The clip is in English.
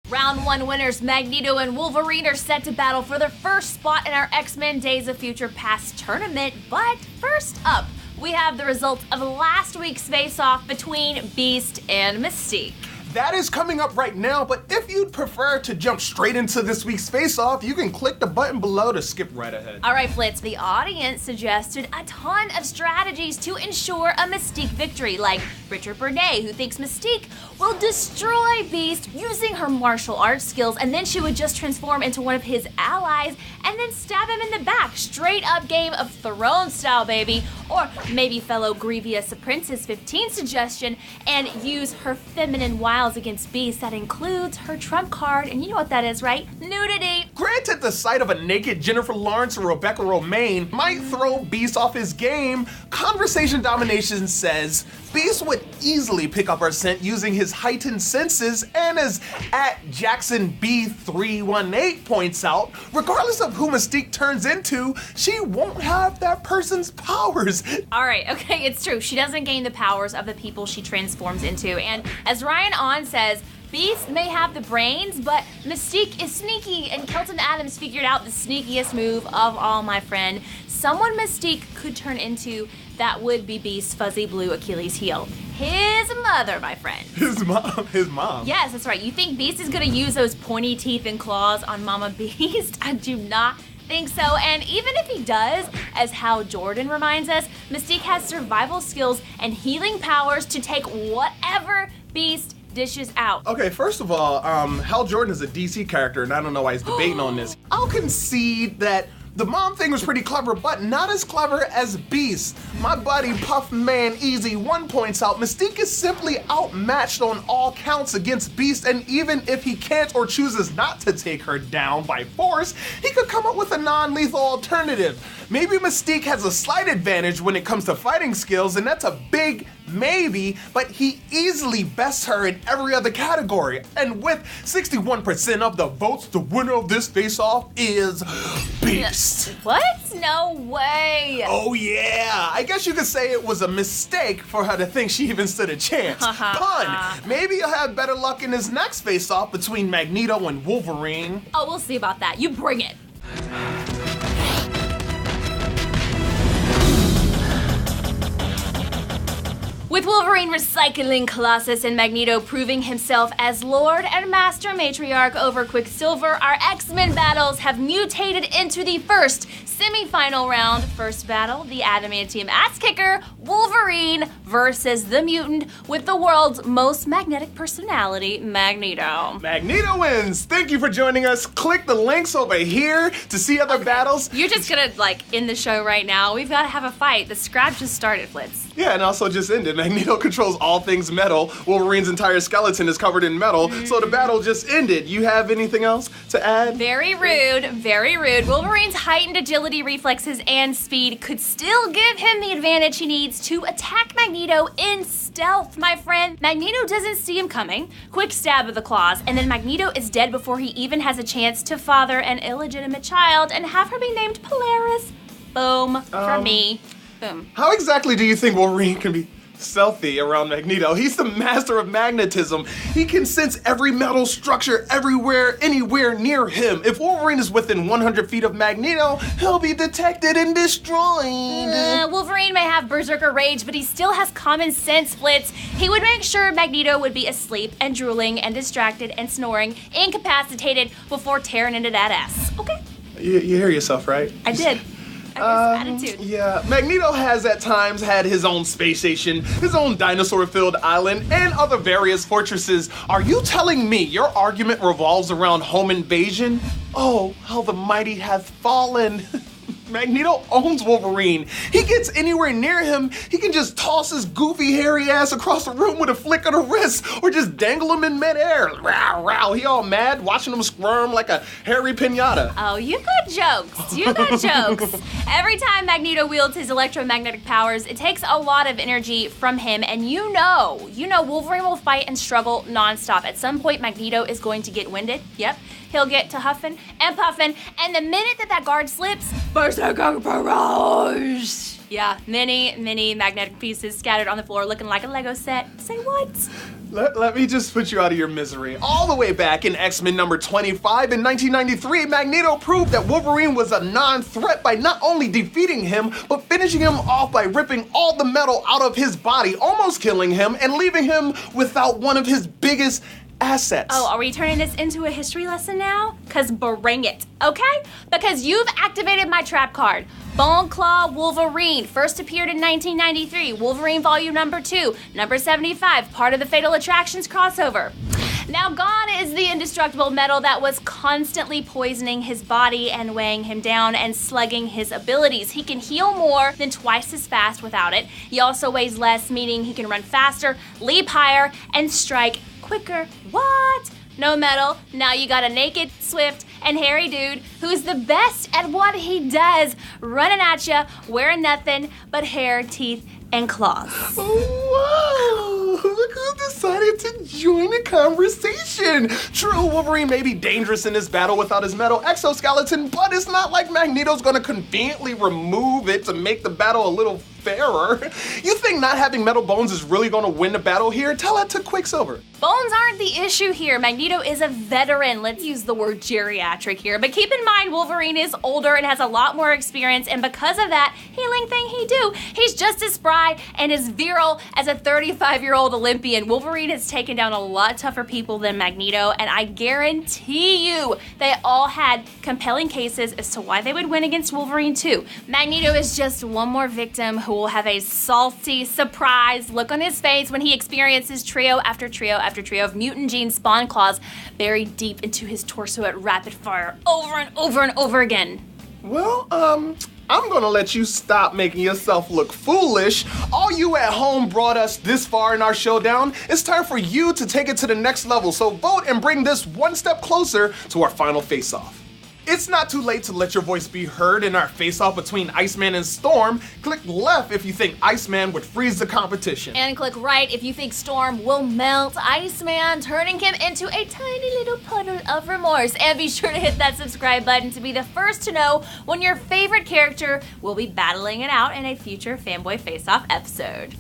Round 1 winners Magneto and Wolverine are set to battle for their first spot in our X-Men Days of Future Past tournament, but first up, we have the results of last week's face-off between Beast and Mystique. That is coming up right now, but if you'd prefer to jump straight into this week's face-off, you can click the button below to skip right ahead. All right, Flitz, the audience suggested a ton of strategies to ensure a Mystique victory, like Richard Bernay, who thinks Mystique will destroy Beast using her martial arts skills, and then she would just transform into one of his allies and then stab him in the back. Straight up Game of Thrones style, baby. Or maybe fellow Grievous Princess 15 suggestion and use her feminine wiles against Beast. That includes her trump card, and you know what that is, right? Nudity. Granted, the sight of a naked Jennifer Lawrence or Rebecca Romaine might throw Beast off his game. Conversation Domination says Beast would easily pick up her scent using his heightened senses, and as @JacksonB318 points out, regardless of who Mystique turns into, she won't have that person's powers. All right, okay, it's true. She doesn't gain the powers of the people she transforms into, and as Ryan On says, Beast may have the brains, but Mystique is sneaky, and Kelton Adams figured out the sneakiest move of all, my friend. Someone Mystique could turn into that would be Beast's fuzzy blue Achilles heel. His mother, my friend. His mom? Yes, that's right. You think Beast is gonna use those pointy teeth and claws on Mama Beast? I do not think so, and even if he does, as Hal Jordan reminds us, Mystique has survival skills and healing powers to take whatever Beast dishes out. Okay, first of all, Hal Jordan is a DC character, and I don't know why he's debating on this. I'll concede that the mom thing was pretty clever, but not as clever as Beast. My buddy Puff Man Easy 1 points out, Mystique is simply outmatched on all counts against Beast, and even if he can't or chooses not to take her down by force, he could come up with a non-lethal alternative. Maybe Mystique has a slight advantage when it comes to fighting skills, and that's a big maybe, but he easily bests her in every other category. And with 61% of the votes, the winner of this face-off is Beast. What? No way. Oh yeah, I guess you could say it was a mistake for her to think she even stood a chance. Pun. Maybe he'll have better luck in his next face-off between Magneto and Wolverine. Oh, we'll see about that. You bring it. With Wolverine recycling Colossus and Magneto proving himself as Lord and Master Matriarch over Quicksilver, our X-Men battles have mutated into the first semi-final round. First battle, the adamantium ass kicker, Wolverine versus the mutant with the world's most magnetic personality, Magneto. Magneto wins. Thank you for joining us. Click the links over here to see other battles. You're just gonna end the show right now. We've got to have a fight. The scrap just started, Flitz. Yeah, and also just ended. Magneto controls all things metal. Wolverine's entire skeleton is covered in metal, so the battle just ended. You have anything else to add? Very rude, very rude. Wolverine's heightened agility, reflexes, and speed could still give him the advantage he needs to attack Magneto in stealth, my friend. Magneto doesn't see him coming. Quick stab of the claws, and then Magneto is dead before he even has a chance to father an illegitimate child and have her be named Polaris. Boom, from me. Boom. How exactly do you think Wolverine can be stealthy around Magneto? He's the master of magnetism. He can sense every metal structure everywhere, anywhere near him. If Wolverine is within 100 feet of Magneto, he'll be detected and destroyed. Wolverine may have berserker rage, but he still has common sense, Flitz. He would make sure Magneto would be asleep and drooling and distracted and snoring, incapacitated before tearing into that ass. Okay? You hear yourself, right? I did. Attitude. Yeah, Magneto has at times had his own space station, his own dinosaur-filled island, and other various fortresses. Are you telling me your argument revolves around home invasion? Oh, how the mighty hath fallen. Magneto owns Wolverine. He gets anywhere near him, he can just toss his goofy, hairy ass across the room with a flick of the wrist, or just dangle him in midair. Row, row. He all mad, watching him squirm like a hairy pinata. Oh, you got jokes. You got jokes. Every time Magneto wields his electromagnetic powers, it takes a lot of energy from him, and you know, Wolverine will fight and struggle nonstop. At some point, Magneto is going to get winded. Yep. He'll get to huffing and puffing, and the minute that guard slips, berserker barrage! Yeah, many magnetic pieces scattered on the floor looking like a Lego set. Say what? Let me just put you out of your misery. All the way back in X-Men number 25 in 1993, Magneto proved that Wolverine was a non-threat by not only defeating him, but finishing him off by ripping all the metal out of his body, almost killing him, and leaving him without one of his biggest assets. Oh, are we turning this into a history lesson now? Cause bring it, okay? Because you've activated my trap card. Bone Claw Wolverine first appeared in 1993. Wolverine Volume number 2, number 75, part of the Fatal Attractions crossover. Now gone is the indestructible metal that was constantly poisoning his body and weighing him down and slugging his abilities. He can heal more than twice as fast without it. He also weighs less, meaning he can run faster, leap higher, and strike quicker. What? No metal. Now you got a naked, swift, and hairy dude who's the best at what he does, running at ya, wearing nothing but hair, teeth, and claws. Whoa! Look who decided to join the conversation. True, Wolverine may be dangerous in this battle without his metal exoskeleton, but it's not like Magneto's gonna conveniently remove it to make the battle a little fairer. You think not having metal bones is really gonna win the battle here? Tell that to Quicksilver. Bones aren't the issue here. Magneto is a veteran. Let's use the word geriatric here. But keep in mind, Wolverine is older and has a lot more experience, and because of that healing thing he do, he's just as spry and as virile as a 35-year-old Olympian. Wolverine has taken down a lot tougher people than Magneto, and I guarantee you they all had compelling cases as to why they would win against Wolverine too. Magneto is just one more victim who will have a salty, surprised look on his face when he experiences trio after trio after trio of mutant gene spawn claws buried deep into his torso at rapid fire over and over and over again. Well, I'm gonna let you stop making yourself look foolish. All you at home brought us this far in our showdown. It's time for you to take it to the next level, so vote and bring this one step closer to our final face-off. It's not too late to let your voice be heard in our face-off between Iceman and Storm. Click left if you think Iceman would freeze the competition. And click right if you think Storm will melt Iceman, turning him into a tiny little puddle of remorse. And be sure to hit that subscribe button to be the first to know when your favorite character will be battling it out in a future Fanboy Face-Off episode.